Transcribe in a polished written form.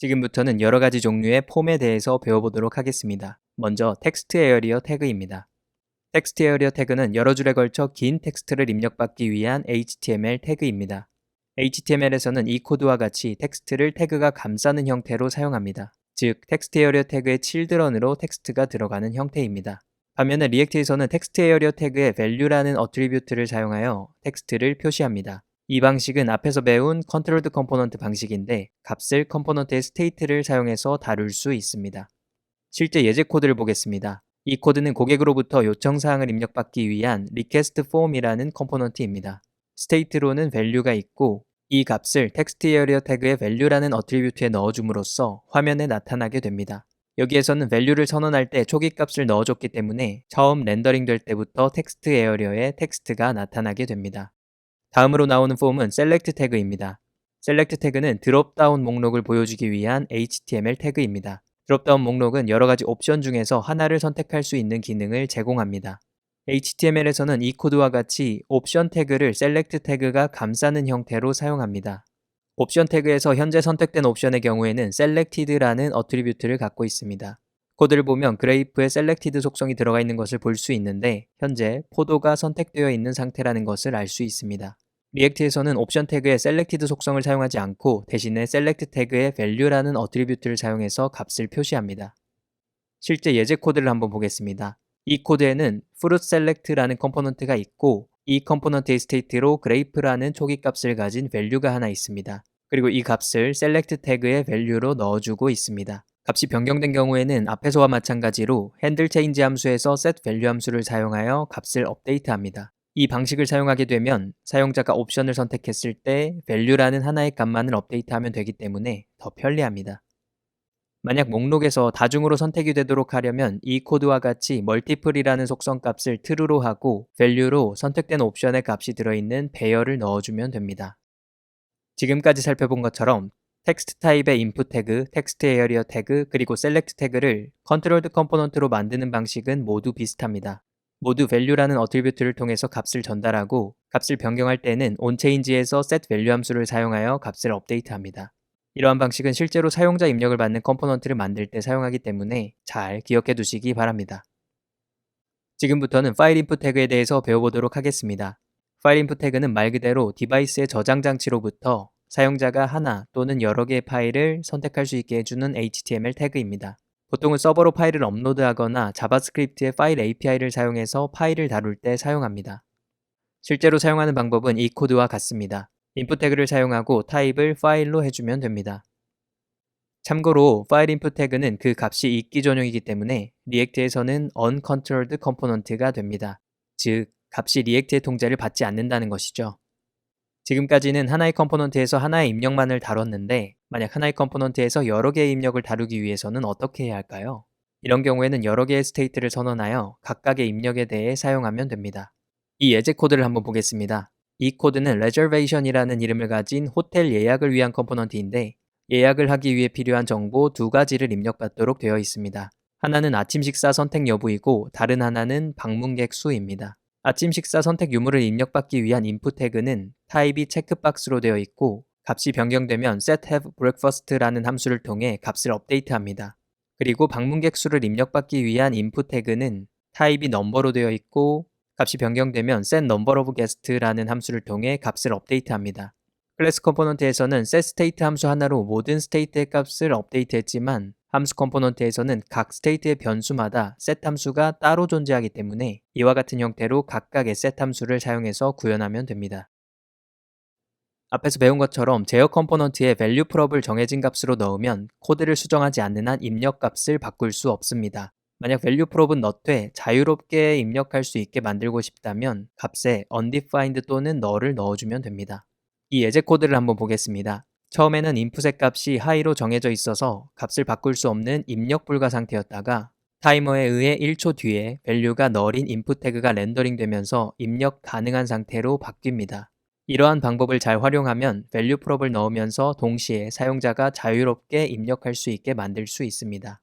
지금부터는 여러 가지 종류의 폼에 대해서 배워보도록 하겠습니다. 먼저 텍스트 에어리어 태그입니다. 텍스트 에어리어 태그는 여러 줄에 걸쳐 긴 텍스트를 입력받기 위한 HTML 태그입니다. HTML에서는 이 코드와 같이 텍스트를 태그가 감싸는 형태로 사용합니다. 즉, 텍스트 에어리어 태그의 children으로 텍스트가 들어가는 형태입니다. 반면에 리액트에서는 텍스트 에어리어 태그의 value라는 어트리뷰트를 사용하여 텍스트를 표시합니다. 이 방식은 앞에서 배운 컨트롤드 컴포넌트 방식인데 값을 컴포넌트의 스테이트를 사용해서 다룰 수 있습니다. 실제 예제 코드를 보겠습니다. 이 코드는 고객으로부터 요청사항을 입력받기 위한 request form이라는 컴포넌트입니다. 스테이트로는 value가 있고 이 값을 텍스트 에어리어 태그의 value라는 어트리뷰트에 넣어줌으로써 화면에 나타나게 됩니다. 여기에서는 value를 선언할 때 초기 값을 넣어줬기 때문에 처음 렌더링 될 때부터 텍스트 에어리어에 텍스트가 나타나게 됩니다. 다음으로 나오는 폼은 select 태그입니다. select 태그는 드롭다운 목록을 보여주기 위한 HTML 태그입니다. 드롭다운 목록은 여러 가지 옵션 중에서 하나를 선택할 수 있는 기능을 제공합니다. HTML에서는 이 코드와 같이 옵션 태그를 select 태그가 감싸는 형태로 사용합니다. 옵션 태그에서 현재 선택된 옵션의 경우에는 selected라는 어트리뷰트를 갖고 있습니다. 코드를 보면 그래프에 selected 속성이 들어가 있는 것을 볼 수 있는데 현재 포도가 선택되어 있는 상태라는 것을 알 수 있습니다. 리액트에서는 옵션 태그에 selected 속성을 사용하지 않고 대신에 select 태그의 value라는 어트리뷰트를 사용해서 값을 표시합니다. 실제 예제 코드를 한번 보겠습니다. 이 코드에는 fruit select라는 컴포넌트가 있고 이 컴포넌트의 스테이트로 grape라는 초기 값을 가진 value가 하나 있습니다. 그리고 이 값을 select 태그의 value로 넣어주고 있습니다. 값이 변경된 경우에는 앞에서와 마찬가지로 handle change 함수에서 set value 함수를 사용하여 값을 업데이트합니다. 이 방식을 사용하게 되면 사용자가 옵션을 선택했을 때 value라는 하나의 값만을 업데이트하면 되기 때문에 더 편리합니다. 만약 목록에서 다중으로 선택이 되도록 하려면 이 코드와 같이 multiple이라는 속성 값을 true로 하고 value로 선택된 옵션의 값이 들어있는 배열을 넣어주면 됩니다. 지금까지 살펴본 것처럼 텍스트 타입의 input 태그, 텍스트 에어리어 태그, 그리고 select 태그를 컨트롤드 컴포넌트로 만드는 방식은 모두 비슷합니다. 모두 value라는 어트리뷰트를 통해서 값을 전달하고 값을 변경할 때는 onChange에서 setValue 함수를 사용하여 값을 업데이트합니다. 이러한 방식은 실제로 사용자 입력을 받는 컴포넌트를 만들 때 사용하기 때문에 잘 기억해 두시기 바랍니다. 지금부터는 파일 인풋 태그에 대해서 배워보도록 하겠습니다. 파일 인풋 태그는 말 그대로 디바이스의 저장 장치로부터 사용자가 하나 또는 여러 개의 파일을 선택할 수 있게 해주는 HTML 태그입니다. 보통은 서버로 파일을 업로드하거나 자바스크립트의 파일 API를 사용해서 파일을 다룰 때 사용합니다. 실제로 사용하는 방법은 이 코드와 같습니다. 인풋 태그를 사용하고 타입을 파일로 해주면 됩니다. 참고로 파일 인풋 태그는 그 값이 있기 전용이기 때문에 리액트에서는 uncontrolled component가 됩니다. 즉, 값이 리액트의 통제를 받지 않는다는 것이죠. 지금까지는 하나의 컴포넌트에서 하나의 입력만을 다뤘는데 만약 하나의 컴포넌트에서 여러 개의 입력을 다루기 위해서는 어떻게 해야 할까요? 이런 경우에는 여러 개의 스테이트를 선언하여 각각의 입력에 대해 사용하면 됩니다. 이 예제 코드를 한번 보겠습니다. 이 코드는 reservation이라는 이름을 가진 호텔 예약을 위한 컴포넌트인데 예약을 하기 위해 필요한 정보 두 가지를 입력받도록 되어 있습니다. 하나는 아침 식사 선택 여부이고 다른 하나는 방문객 수입니다. 아침 식사 선택 유무를 입력받기 위한 input 태그는 타입이 체크박스로 되어 있고 값이 변경되면 set have breakfast라는 함수를 통해 값을 업데이트합니다. 그리고 방문객 수를 입력받기 위한 input 태그는 타입이 number로 되어 있고 값이 변경되면 set number of guest라는 함수를 통해 값을 업데이트합니다. 클래스 컴포넌트에서는 set state 함수 하나로 모든 스테이트의 값을 업데이트했지만 함수 컴포넌트에서는 각 스테이트의 변수마다 set 함수가 따로 존재하기 때문에 이와 같은 형태로 각각의 set 함수를 사용해서 구현하면 됩니다. 앞에서 배운 것처럼 제어 컴포넌트에 value prop을 정해진 값으로 넣으면 코드를 수정하지 않는 한 입력 값을 바꿀 수 없습니다. 만약 value prop은 not에 자유롭게 입력할 수 있게 만들고 싶다면 값에 undefined 또는 null을 넣어주면 됩니다. 이 예제 코드를 한번 보겠습니다. 처음에는 인풋의 값이 high로 정해져 있어서 값을 바꿀 수 없는 입력 불가 상태였다가 타이머에 의해 1초 뒤에 value가 null인 input 태그가 렌더링 되면서 입력 가능한 상태로 바뀝니다. 이러한 방법을 잘 활용하면 value prop을 넣으면서 동시에 사용자가 자유롭게 입력할 수 있게 만들 수 있습니다.